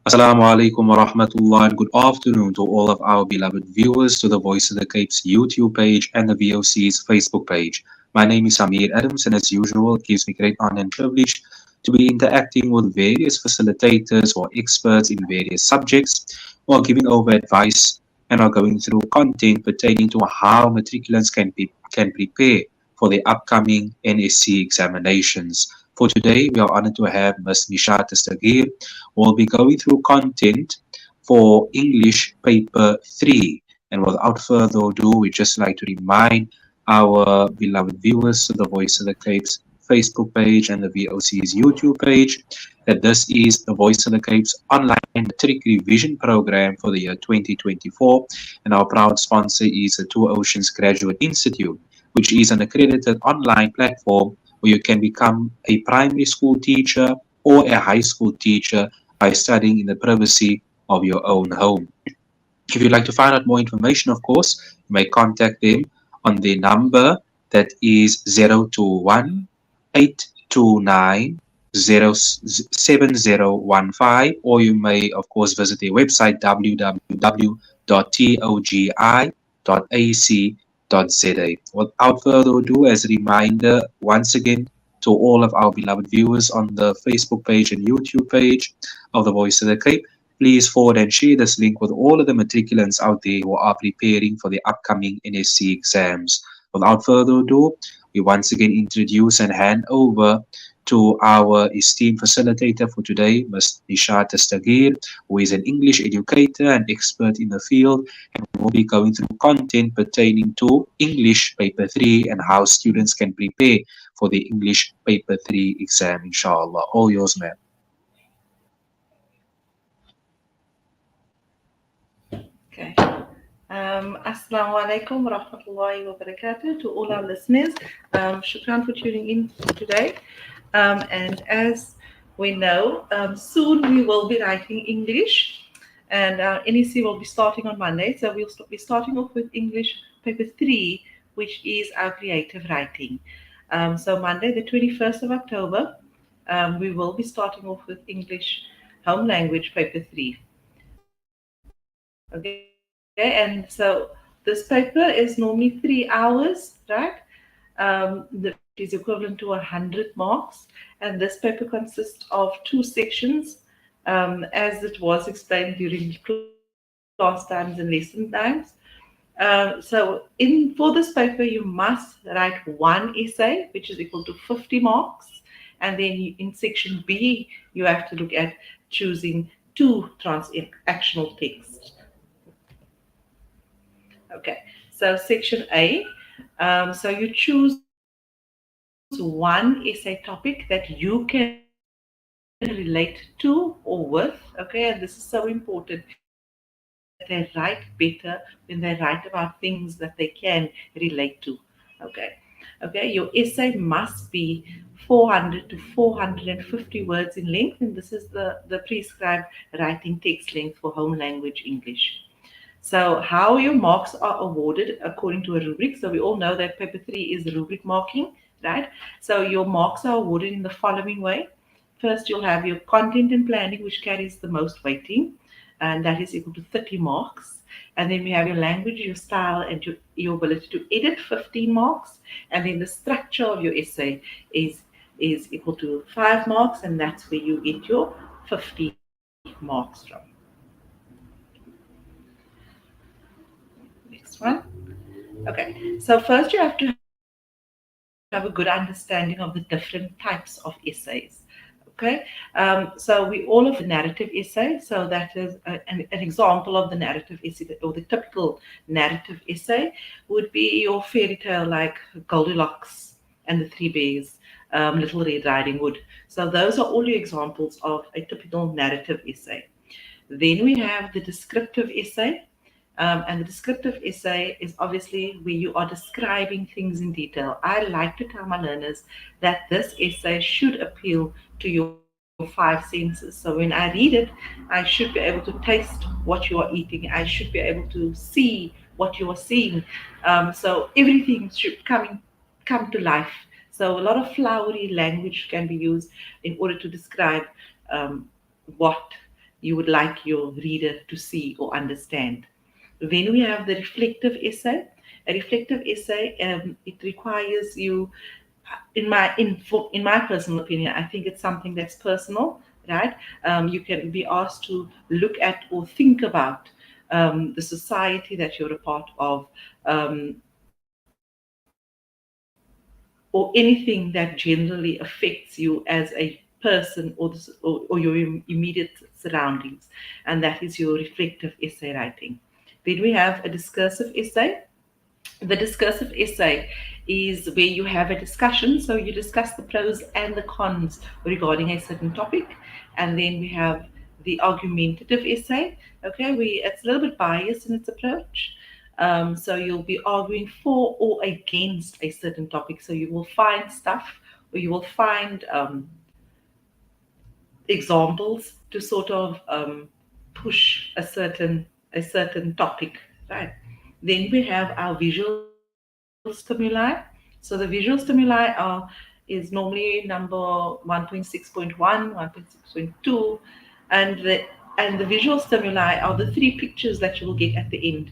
Assalamu alaikum wa rahmatullah and good afternoon to all of our beloved viewers to the Voice of the Cape's YouTube page and the VOC's Facebook page. My name is Amir Adams, and as usual, it gives me great honor and privilege to be interacting with various facilitators or experts in various subjects, or giving over advice and are going through content pertaining to how matriculants can prepare for the upcoming NSC examinations. For today, we are honored to have Ms. Ni-shaat Dastagir. We'll be going through content for English paper 3. And without further ado, we just like to remind our beloved viewers to the Voice of the Cape's Facebook page and the VOC's YouTube page that this is the Voice of the Cape's online matric revision program for the year 2024. And our proud sponsor is the Two Oceans Graduate Institute, which is an accredited online platform where you can become a primary school teacher or a high school teacher by studying in the privacy of your own home. If you'd like to find out more information, of course, you may contact them on the number that is 021 829 7015, or you may, of course, visit their website www.togi.ac.za. Without further ado, as a reminder, once again, to all of our beloved viewers on the Facebook page and YouTube page of the Voice of the Cape, please forward and share this link with all of the matriculants out there who are preparing for the upcoming NSC exams. Without further ado, we once again introduce and hand over to our esteemed facilitator for today, Ms. Ni-shaat Dastagir, who is an English educator and expert in the field, and will be going through content pertaining to English Paper 3 and how students can prepare for the English Paper 3 exam, inshallah. All yours, ma'am. Okay. Assalamu alaikum wa rahmatullahi wa barakatuh to all our listeners. Shukran for tuning in today. And as we know, soon we will be writing English, and NEC will be starting on Monday. So we'll be starting off with English paper 3, which is our creative writing. So Monday, the 21st of October, we will be starting off with English home language paper 3. Okay, and so this paper is normally 3 hours, right? Which is equivalent to 100 marks. And this paper consists of 2 sections, as it was explained during class times and lesson times. For this paper, you must write 1 essay, which is equal to 50 marks. And then in section B, you have to look at choosing 2 transactional texts. Okay, so section A, so you choose 1 essay topic that you can relate to or with, okay, and this is so important that they write better when they write about things that they can relate to. Okay, your essay must be 400 to 450 words in length, and this is the prescribed writing text length for home language English. So, how your marks are awarded according to a rubric. So, we all know that paper 3 is rubric marking, right? So, your marks are awarded in the following way. First, you'll have your content and planning, which carries the most weighting, and that is equal to 30 marks. And then we have your language, your style, and your ability to edit, 15 marks. And then the structure of your essay is equal to 5 marks, and that's where you get your 50 marks from. Next one. Okay, so first you have to have a good understanding of the different types of essays. Okay, so we all of the narrative essay. So that is an example of the narrative essay, or the typical narrative essay would be your fairy tale like Goldilocks and the Three Bears, Little Red Riding Hood. So those are all your examples of a typical narrative essay. Then we have the descriptive essay. And the descriptive essay is obviously where you are describing things in detail. I like to tell my learners that this essay should appeal to your 5 senses. So when I read it, I should be able to taste what you are eating. I should be able to see what you are seeing. So everything should come to life. So a lot of flowery language can be used in order to describe what you would like your reader to see or understand. Then we have the reflective essay. A reflective essay, it requires you, in my personal opinion, I think it's something that's personal, right? You can be asked to look at or think about the society that you're a part of, um, or anything that generally affects you as a person, or your immediate surroundings, and that is your reflective essay writing. Then we have a discursive essay. The discursive essay is where you have a discussion, so you discuss the pros and the cons regarding a certain topic. And then we have the argumentative essay. Okay, it's a little bit biased in its approach. So you'll be arguing for or against a certain topic. So you will find stuff, or you will find examples to sort of push a certain topic, right? Then we have our visual stimuli. So the visual stimuli is normally number 1.6.1, 1.6.2, and the visual stimuli are the three pictures that you will get at the end.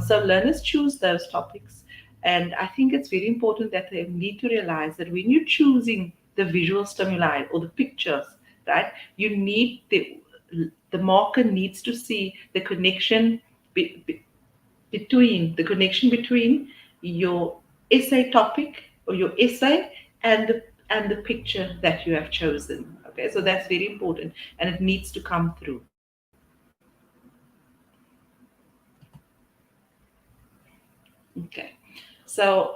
So learners choose those topics, and I think it's very important that they need to realize that when you're choosing the visual stimuli or the pictures, right, you need the marker needs to see the connection between your essay topic or your essay and the picture that you have chosen. Okay, so that's very important, and it needs to come through. Okay, so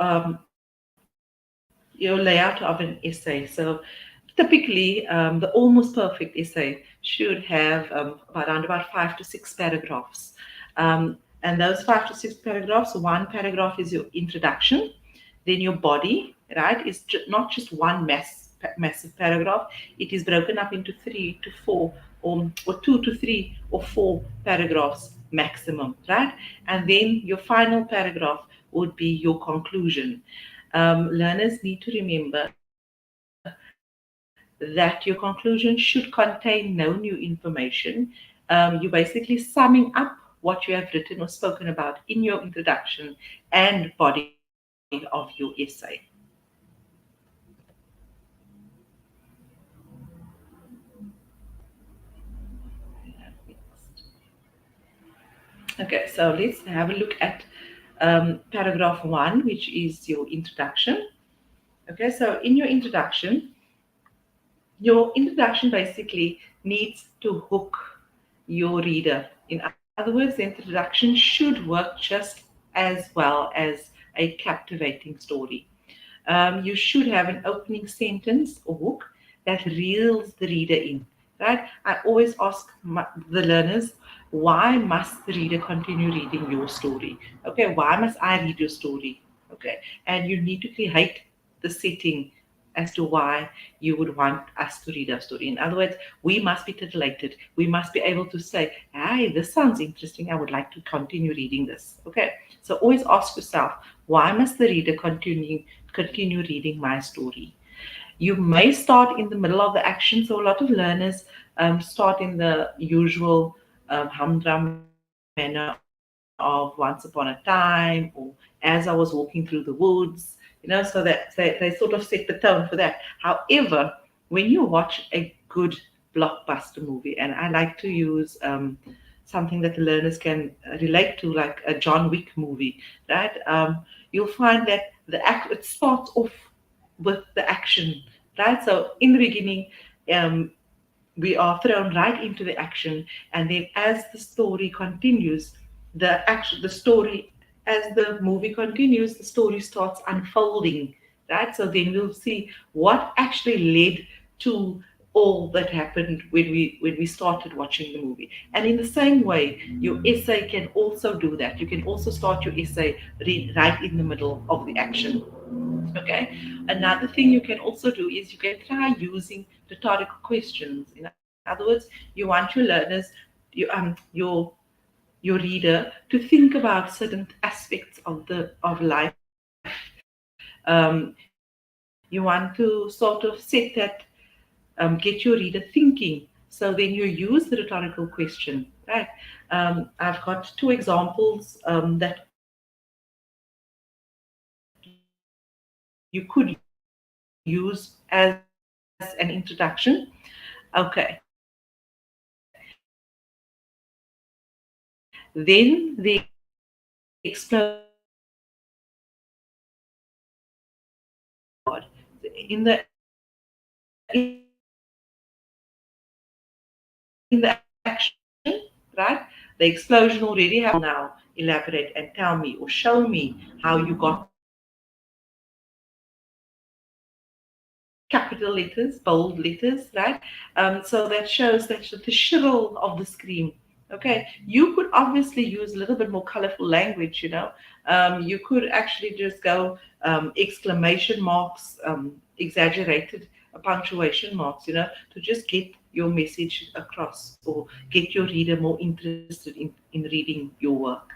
your layout of an essay. So typically, the almost perfect essay should have around about 5 to 6 paragraphs. And those 5 to 6 paragraphs, one paragraph is your introduction, then your body, right, is not just one massive paragraph. It is broken up into 3 to 4, or 2 to 3 or 4 paragraphs maximum, right? And then your final paragraph would be your conclusion. Learners need to remember that your conclusion should contain no new information. You're basically summing up what you have written or spoken about in your introduction and body of your essay. Okay, so let's have a look at paragraph one, which is your introduction. Okay, so in your introduction basically needs to hook your reader. In other words, the introduction should work just as well as a captivating story. You should have an opening sentence or hook that reels the reader in. Right? I always ask the learners, why must the reader continue reading your story? Okay, why must I read your story? Okay, and you need to create the setting as to why you would want us to read our story. In other words, we must be titillated. We must be able to say, hey, this sounds interesting. I would like to continue reading this. Okay. So always ask yourself, why must the reader continue reading my story? You may start in the middle of the action. So a lot of learners start in the usual humdrum manner of once upon a time, or as I was walking through the woods, so that they sort of set the tone for that. However, when you watch a good blockbuster movie, and I like to use something that the learners can relate to, like a John Wick movie, right? You'll find that it starts off with the action, right? So in the beginning, um, we are thrown right into the action, and then as the story continues, the story, as the movie continues, the story starts unfolding, right? So then we'll see what actually led to all that happened when we started watching the movie. And in the same way, your essay can also do that. You can also start your essay right in the middle of the action. Okay. Another thing you can also do is you can try using rhetorical questions. In other words, you want your learners, your reader, to think about certain aspects of life. You want to sort of set that, get your reader thinking. So So then you use the rhetorical question, right? I've got two examples that you could use as an introduction. Okay. Then the explosion in the action, right? The explosion already happened. Now elaborate and tell me or show me how you got to that point. Capital letters, bold letters, right? So that shows that the shrill of the scream. Okay, you could obviously use a little bit more colorful language. You could actually just go exclamation marks, exaggerated punctuation marks. To just get your message across or get your reader more interested in reading your work.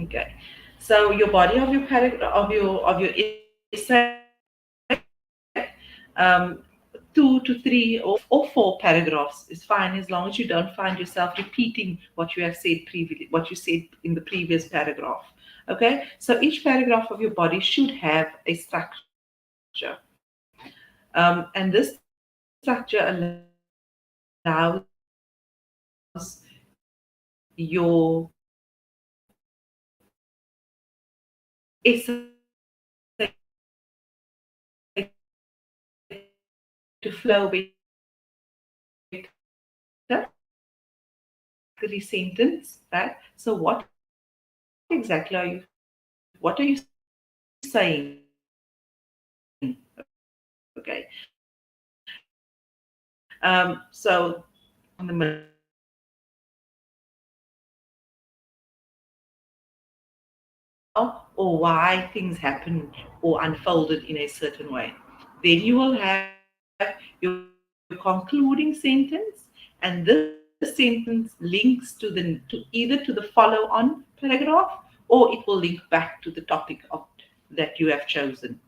Okay, so your body of your paragraph of your essay, um, 2 to 3 or 4 paragraphs is fine as long as you don't find yourself repeating what you have said previously, what you said in the previous paragraph. Okay, so each paragraph of your body should have a structure, and this structure allows your essay to flow better. The sentence, right? So what exactly what are you saying? Okay. So how or why things happened or unfolded in a certain way. Then you will have your concluding sentence, and this sentence links either to the follow-on paragraph or it will link back to the topic that you have chosen.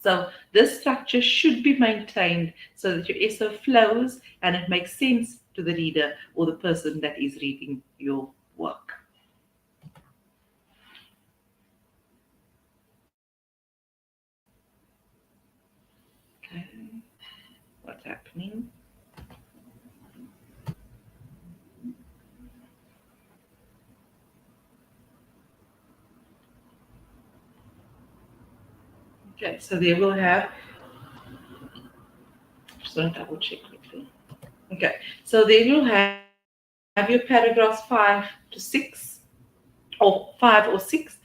So this structure should be maintained so that your essay flows and it makes sense to the reader or the person that is reading your work. Okay, what's happening? Okay, so they will have, just going to double check quickly. Okay, so they will have your paragraphs 5 to 6 or 5 or 6,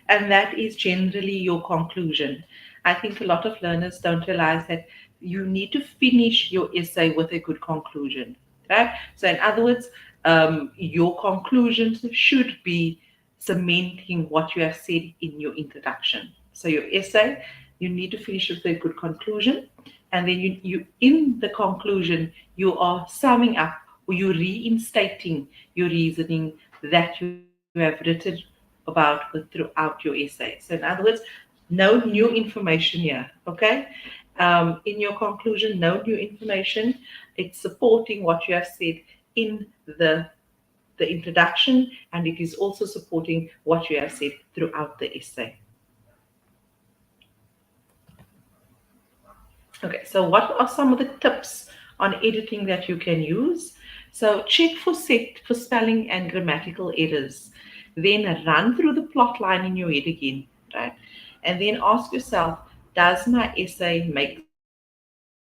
and that is generally your conclusion. I think a lot of learners don't realize that you need to finish your essay with a good conclusion, right? So, in other words, your conclusions should be cementing what you have said in your introduction. So, your essay, you need to finish with a good conclusion, and then you in the conclusion, you are summing up or you're reinstating your reasoning that you have written about throughout your essay. So, in other words, no new information here, okay? In your conclusion, no new information. It's supporting what you have said in the introduction, and it is also supporting what you have said throughout the essay. Okay, so what are some of the tips on editing that you can use? So check for spelling and grammatical errors. Then run through the plot line in your head again, right? And then ask yourself, does my essay make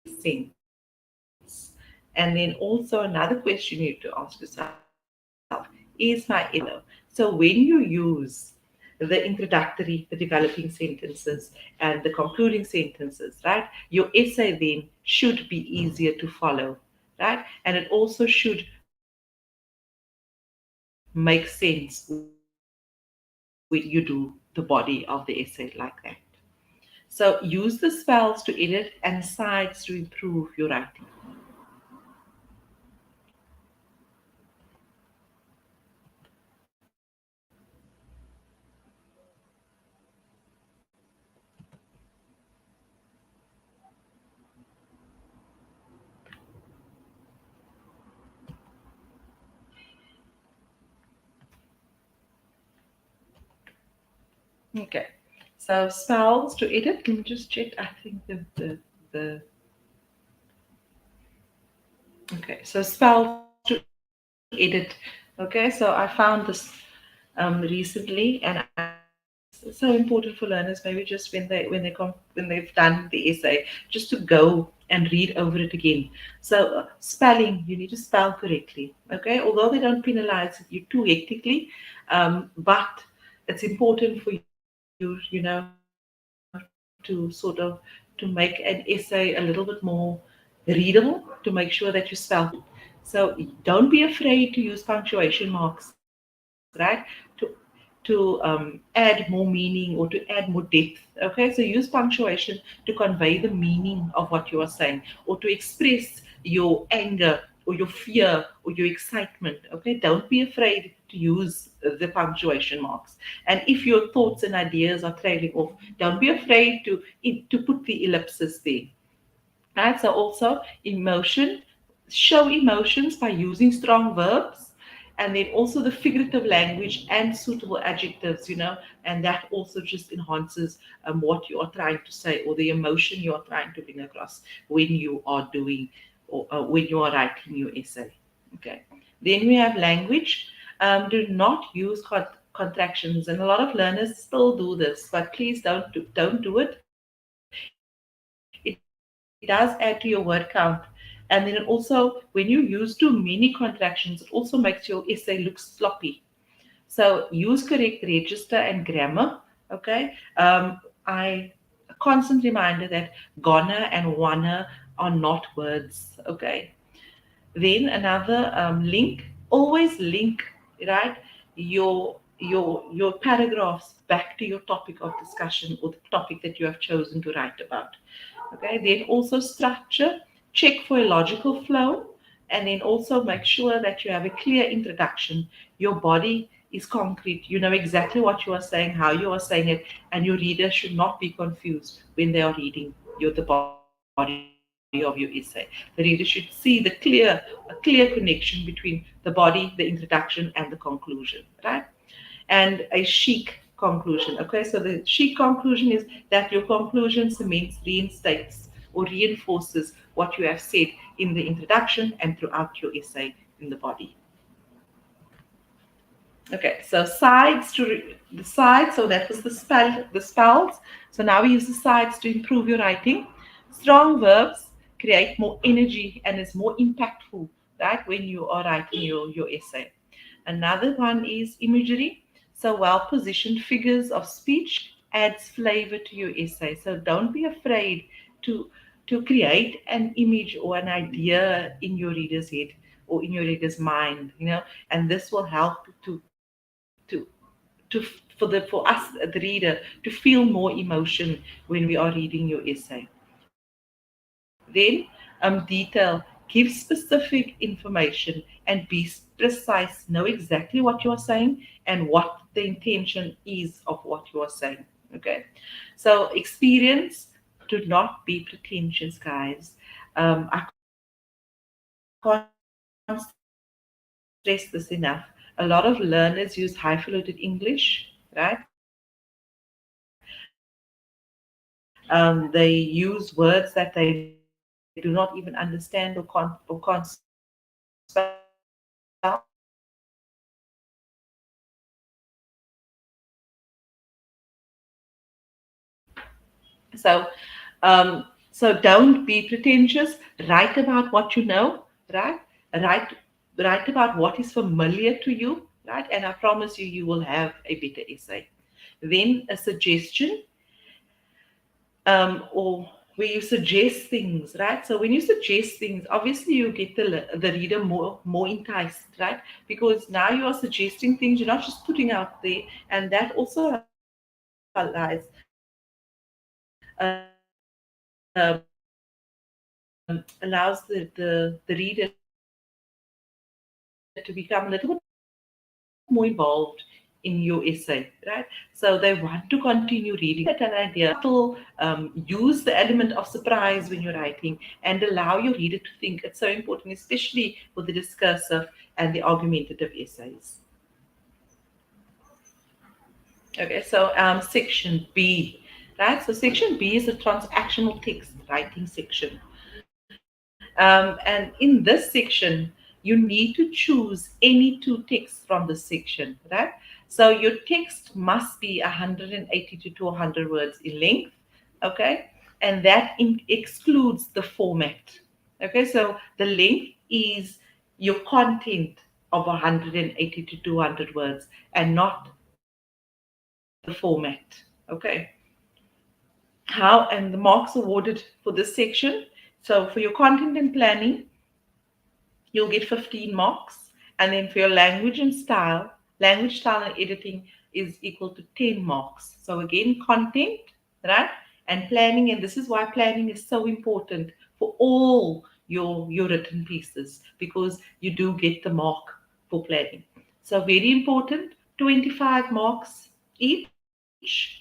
sense? And then also another question you need to ask yourself, is my essay flowing? So when you use the introductory, the developing sentences, and the concluding sentences, right? Your essay then should be easier to follow, right? And it also should make sense when you do the body of the essay like that. So use the spells to edit and sides to improve your writing. Okay. So spells to edit. Let me just check. I think the okay. So spells to edit. Okay. So I found this recently, and I think it's so important for learners. Maybe just when they've done the essay, just to go and read over it again. So spelling, you need to spell correctly. Okay. Although they don't penalize you too hectically, but it's important for to sort of to make an essay a little bit more readable, to make sure that you spell correctly. So don't be afraid to use punctuation marks, right? To add more meaning or to add more depth. Okay, so use punctuation to convey the meaning of what you are saying or to express your anger or your fear or your excitement. Okay, don't be afraid to use the punctuation marks. And if your thoughts and ideas are trailing off, don't be afraid to put the ellipsis there. Right, so also emotion, show emotions by using strong verbs, and then also the figurative language and suitable adjectives, and that also just enhances what you are trying to say or the emotion you are trying to bring across when you are doing or when you are writing your essay. Okay, then we have language. Do not use contractions, and a lot of learners still do this, but please don't do it. It does add to your word count. And then also, when you use too many contractions, it also makes your essay look sloppy. So use correct register and grammar. Okay. I a constant reminder that gonna and wanna are not words. Okay. Then another link. Always link, right? Your paragraphs back to your topic of discussion or the topic that you have chosen to write about. Okay. Then also structure. Check for a logical flow, and then also make sure that you have a clear introduction. Your body is concrete. You know exactly what you are saying, how you are saying it, and your reader should not be confused when they are reading the body of your essay. The reader should see a clear connection between the body, the introduction, and the conclusion, right? And a chic conclusion. Okay, so the chic conclusion is that your conclusion cements, reinstates, or reinforces what you have said in the introduction and throughout your essay in the body. Okay, so the sides. So that was the spells. So now we use the sides to improve your writing. Strong verbs create more energy and is more impactful, right, when you are writing your essay. Another one is imagery. So well positioned figures of speech adds flavor to your essay. So don't be afraid to to create an image or an idea in your reader's head or in your reader's mind, and this will help for us, the reader, to feel more emotion when we are reading your essay. Then detail. Give specific information and be precise. Know exactly what you are saying and what the intention is of what you are saying. Okay. So experience. Do not be pretentious, guys. I can't stress this enough. A lot of learners use highfalutin English, right? They use words that they do not even understand or can't spell. So, so don't be pretentious. Write about what you know, right? Write, write about what is familiar to you, right? And I promise you, you will have a better essay. Then a suggestion, or where you suggest things, right? So when you suggest things, obviously you get the reader more enticed, right? Because now you are suggesting things, you're not just putting out there, and that also allows the reader to become a little bit more involved in your essay, right? So they want to continue reading. So when you suggest an idea, subtle, use the element of surprise when you're writing and allow your reader to think. It's so important, especially for the discursive and the argumentative essays. Okay, so section B, right? So section B is a transactional text writing section. And in this section, you need to choose any two texts from this section, right? So your text must be 180 to 200 words in length, okay? And that excludes the format, okay? So the length is your content of 180 to 200 words and not the format, okay? How and the marks awarded for this section. So for your content and planning, you'll get 15 marks. And then for your language style and editing is equal to 10 marks. So again, content, right? And planning, and this is why planning is so important for all your written pieces, because you do get the mark for planning. So very important, 25 marks each,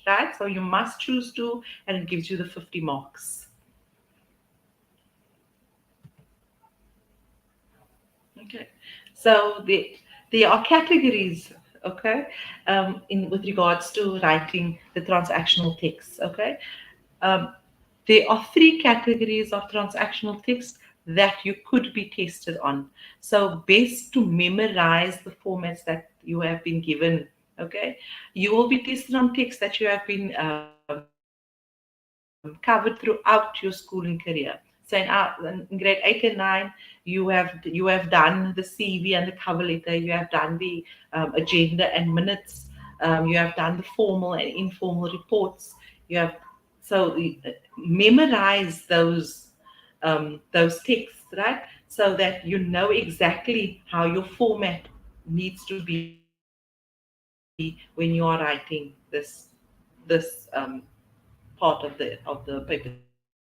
right? So you must choose two, and it gives you the 50 marks. Okay. So there are categories, okay, in with regards to writing the transactional text, okay. Um, there are three categories of transactional text that you could be tested on. So best to memorize the formats that you have been given, okay. You will be tested on text that you have been covered throughout your schooling career. So in grade 8 and 9, you have done the CV and the cover letter. You have done the agenda and minutes. You have done the formal and informal reports. You have so memorize those texts, right? So that you know exactly how your format needs to be when you are writing this part of the paper.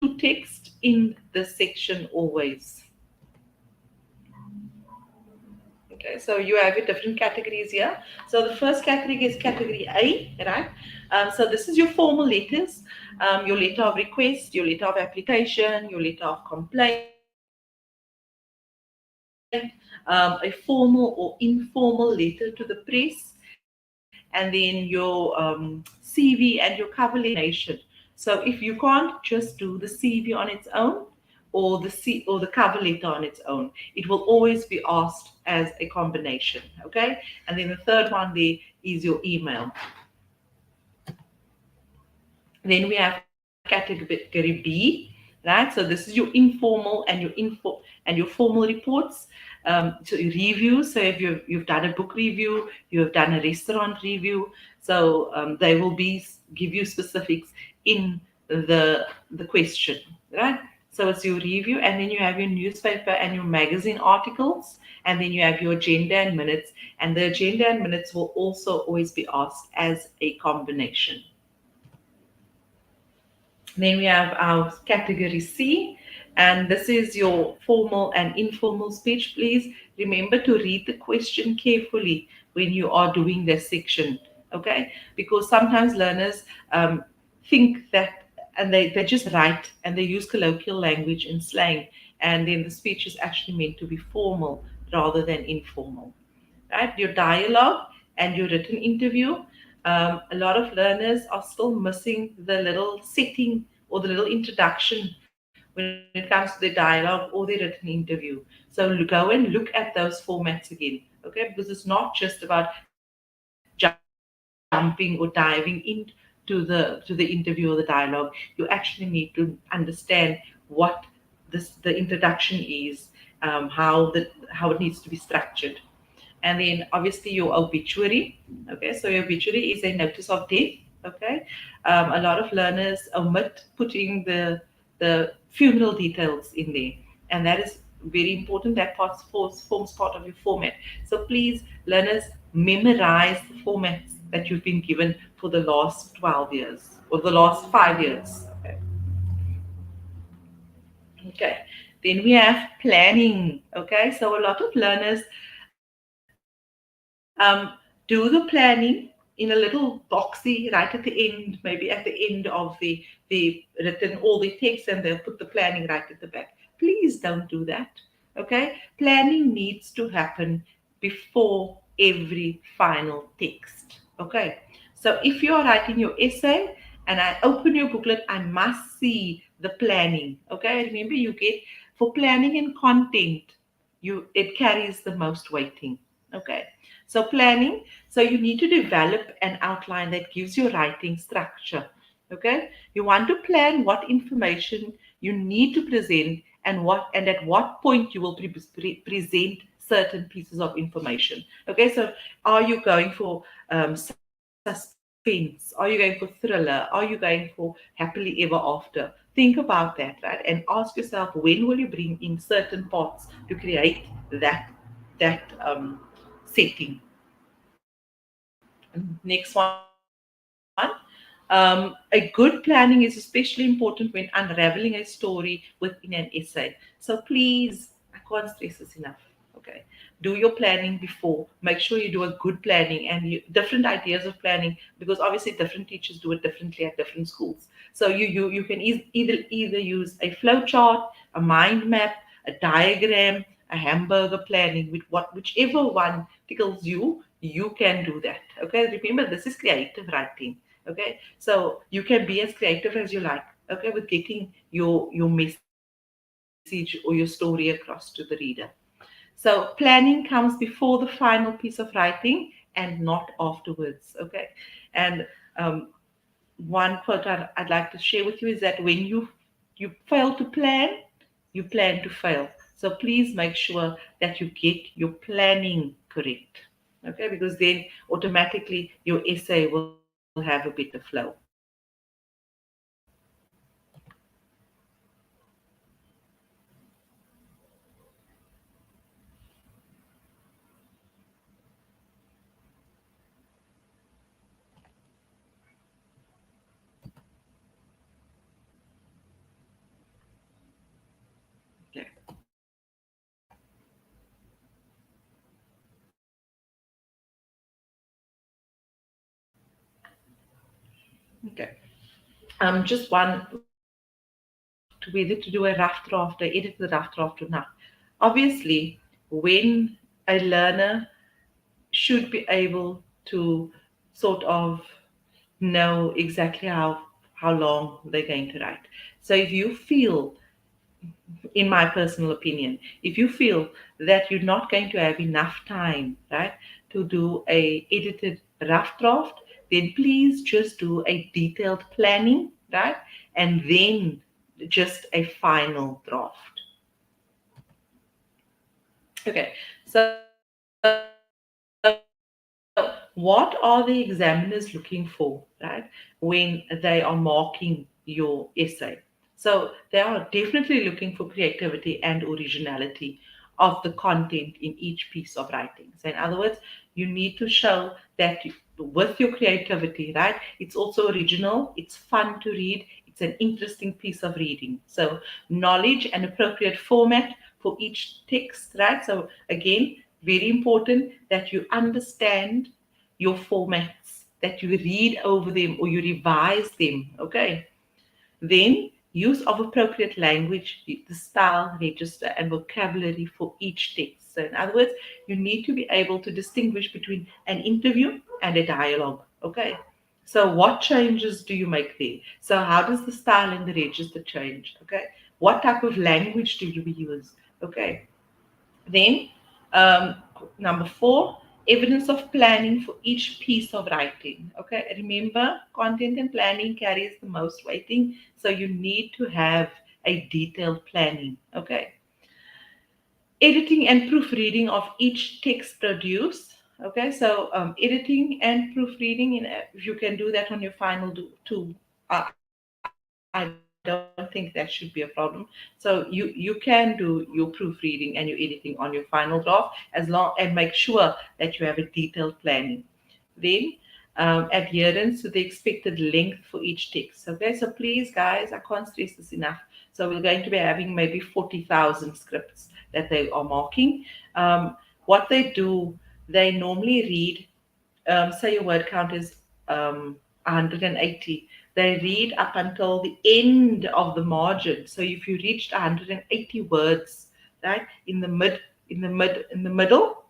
So there are two texts in this section always. Okay, so you have your different categories here. So the first category is category A, right? So this is your formal letters, your letter of request, your letter of application, your letter of complaint, a formal or informal letter to the press, and then your CV and your cover letter and explanation. So if you can't just do the CV on its own, or the cover letter on its own, it will always be asked as a combination. Okay, and then the third one there is your email. Then we have category B, right? So this is your informal and your formal reports. So your reviews. So if you've done a book review, you have done a restaurant review. So they will give you specifics in the question, right? So it's your review, and then you have your newspaper and your magazine articles, and then you have your agenda and minutes. And the agenda and minutes will also always be asked as a combination. Then we have our category C, and this is your formal and informal speech. Please remember to read the question carefully when you are doing this section, okay? Because sometimes learners think that, and they just write and they use colloquial language and slang, and then the speech is actually meant to be formal rather than informal, right? Your dialogue and your written interview. A lot of learners are still missing the little setting or the little introduction when it comes to the dialogue or the written interview. So go and look at those formats again, okay? Because it's not just about jumping or diving into the interview or the dialogue. You actually need to understand what the introduction is, how it needs to be structured. And then obviously your obituary. Okay, so your obituary is a notice of death. Okay, a lot of learners omit putting the funeral details in there, and that is very important. That forms part of your format. So please, learners, memorize the formats that you've been given for the last 12 years or the last 5 years. Okay. Okay. Then we have planning. Okay. So a lot of learners do the planning in a little boxy right at the end, maybe at the end of the written all the text, and they'll put the planning right at the back. Please don't do that. Okay. Planning needs to happen before every final text. Okay. So if you are writing your essay and I open your booklet, I must see the planning. Okay, remember you get for planning and content, it carries the most weighting. Okay, so planning, so you need to develop an outline that gives your writing structure. Okay, you want to plan what information you need to present and at what point you will present certain pieces of information. Okay, so are you going for suspense? Are you going for thriller? Are you going for happily ever after? Think about that, right? And ask yourself, when will you bring in certain parts to create that setting? Next one. A good planning is especially important when unraveling a story within an essay. So please, I can't stress this enough. Okay, do your planning before. Make sure you do a good planning and different ideas of planning, because obviously different teachers do it differently at different schools. So you can either use a flow chart, a mind map, a diagram, a hamburger planning, with whichever one tickles you. You can do that. Okay, remember this is creative writing. Okay, so you can be as creative as you like. Okay, with getting your message or your story across to the reader. So planning comes before the final piece of writing and not afterwards. Okay, and one quote I'd like to share with you is that when you fail to plan, you plan to fail. So please make sure that you get your planning correct. Okay, because then automatically your essay will have a better flow. Okay. Okay. Just one to whether to do a rough draft or edit the rough draft or not. Obviously, when a learner should be able to sort of know exactly how long they're going to write. So if you feel, in my personal opinion, if you feel that you're not going to have enough time, right, to do a edited rough draft, then please just do a detailed planning, right, and then just a final draft. Okay, so what are the examiners looking for, right, when they are marking your essay? So they are definitely looking for creativity and originality of the content in each piece of writing. So in other words, you need to show that with your creativity, right, it's also original, it's fun to read, it's an interesting piece of reading. So knowledge and appropriate format for each text, right? So again, very important that you understand your formats, that you read over them or you revise them. Okay, then use of appropriate language, the style, register, and vocabulary for each text. So, in other words, you need to be able to distinguish between an interview and a dialogue. Okay. So, what changes do you make there? So, how does the style and the register change? Okay. What type of language do you use? Okay. Then, um, number four, evidence of planning for each piece of writing. Okay, remember, content and planning carries the most weighting, so you need to have a detailed planning. Okay, editing and proofreading of each text produced. Okay, so editing and proofreading, if you can do that on your final too, I don't think that should be a problem. So you can do your proofreading and your editing on your final draft and make sure that you have a detailed planning. Then adherence to the expected length for each text. Okay, so please, guys, I can't stress this enough. So we're going to be having maybe 40,000 scripts that they are marking. What they do, they normally read, say your word count is 180. They read up until the end of the margin. So if you reached 180 words, right, in the middle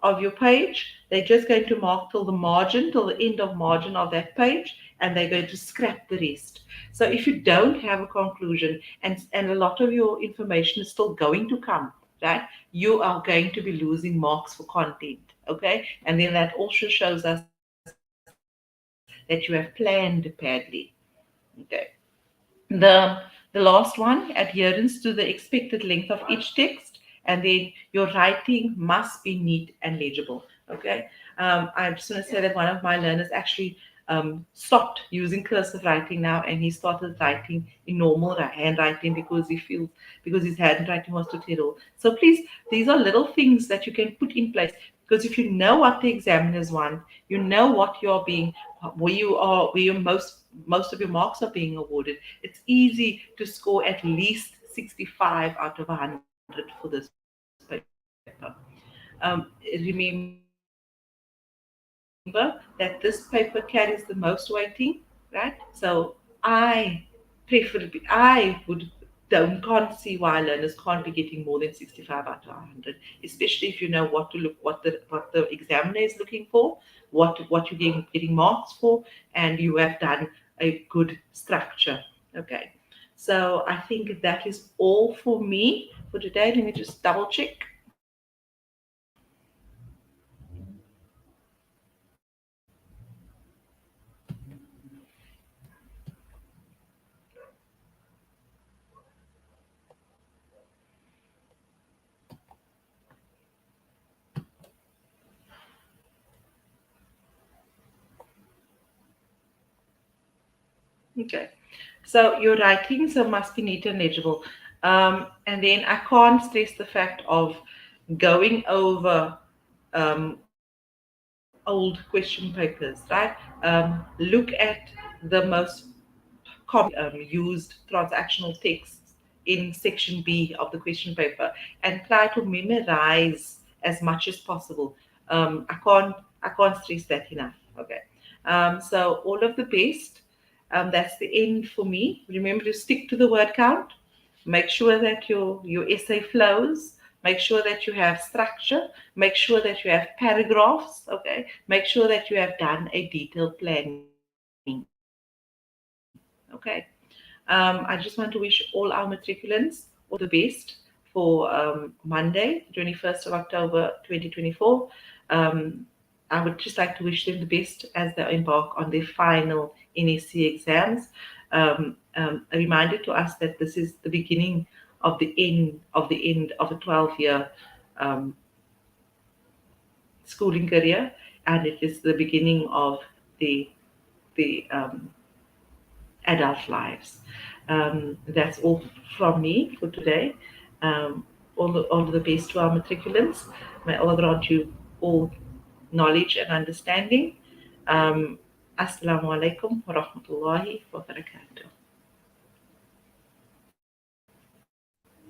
of your page. They're just going to mark till the margin, till the end of margin of that page, and they're going to scrap the rest. So if you don't have a conclusion and a lot of your information is still going to come, right, you are going to be losing marks for content. Okay, and then that also shows us that you have planned badly. Okay. The last one, adherence to the expected length of each text, and then your writing must be neat and legible. Okay. I just want to say that one of my learners actually stopped using cursive writing now, and he started writing in normal handwriting because he feels because his handwriting was too terrible. So please, these are little things that you can put in place, because if you know what the examiners want, you know what you're being, where your most of your marks are being awarded. It's easy to score at least 65 out of 100 for this paper. Remember that this paper carries the most weighting, right? So I can't see why learners can't be getting more than 65 out of 100, especially if you know what to look, what the examiner is looking for, what you're getting marks for, and you have done a good structure. Okay, so I think that is all for me for today. Let me just double check. Okay, so your writing so must be neat and legible. And then I can't stress the fact of going over old question papers, right? Look at the most commonly used transactional texts in section B of the question paper and try to memorize as much as possible. I can't stress that enough. Okay. So all of the best. That's the end for me. Remember to stick to the word count. Make sure that your essay flows. Make sure that you have structure. Make sure that you have paragraphs. Okay. Make sure that you have done a detailed planning. Okay. I just want to wish all our matriculants all the best for Monday, 21st of October 2024. Um, I would just like to wish them the best as they embark on their final NSC exams. A reminder to us that this is the beginning of the end of a 12-year um, schooling career, and it is the beginning of the adult lives. That's all from me for today. All the best to our matriculants. May Allah grant you all knowledge and understanding. Um, Assalamu alaikum wa rahmatullahi wa barakatuh.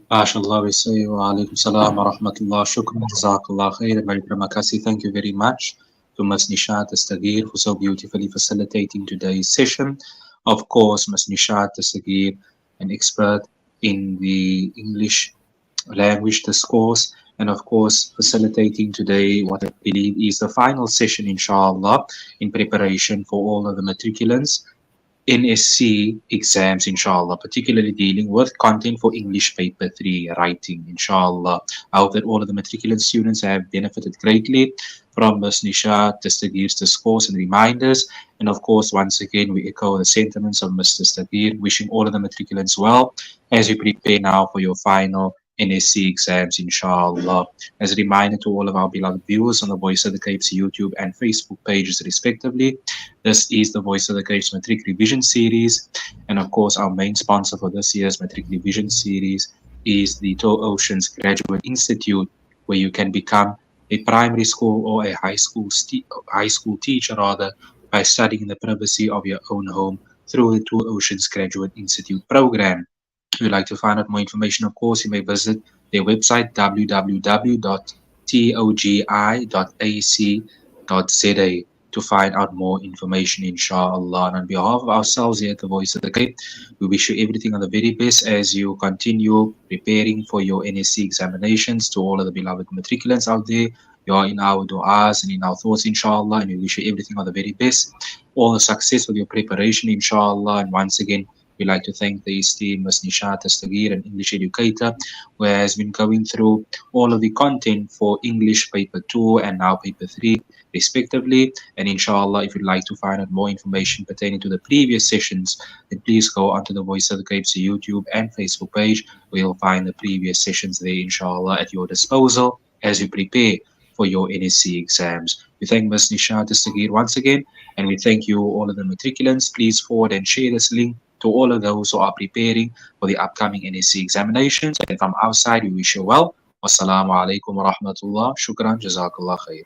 MashaAllah, we say wa alaikum salam wa rahmatullah. Shukran, jazakallah khair. Thank you very much to Ms. Ni-shaat Dastagir for so beautifully facilitating today's session. Of course, Ms. Ni-shaat Dastagir, an expert in the English language discourse, and of course, facilitating today what I believe is the final session, inshallah, in preparation for all of the matriculants NSC exams, inshallah, particularly dealing with content for English paper 3 writing, inshallah. I hope that all of the matriculant students have benefited greatly from Ms. Ni-shaat Dastagir's discourse and reminders. And of course, once again, we echo the sentiments of Mr. Dastagir, wishing all of the matriculants well as you prepare now for your final NSC exams, inshallah. As a reminder to all of our beloved viewers on the Voice of the Cape's YouTube and Facebook pages, respectively, this is the Voice of the Cape's Matric Revision Series. And of course, our main sponsor for this year's Matric Revision Series is the Two Oceans Graduate Institute, where you can become a primary school or a high school teacher, rather, by studying in the privacy of your own home through the Two Oceans Graduate Institute program. If you'd like to find out more information, of course, you may visit their website, www.togi.ac.za, to find out more information, inshallah. And on behalf of ourselves here at the Voice of the Cape, we wish you everything of the very best as you continue preparing for your NSC examinations. To all of the beloved matriculants out there, You are in our du'as and in our thoughts, inshallah, and we wish you everything of the very best. All the success with your preparation, inshallah. And once again, we'd like to thank the esteemed Ms. Ni-shaat Dastagir, an English educator, who has been going through all of the content for English paper 2 and now paper 3, respectively. And inshallah, if you'd like to find out more information pertaining to the previous sessions, then please go onto the Voice of the Capes YouTube and Facebook page, where you'll find the previous sessions there, inshallah, at your disposal as you prepare for your NSC exams. We thank Ms. Ni-shaat Dastagir once again, and we thank you, all of the matriculants. Please forward and share this link to all of those who are preparing for the upcoming NSC examinations. And from our side, we wish you well. Wassalamu alaikum wa rahmatullah. Shukran. Jazakallah khair.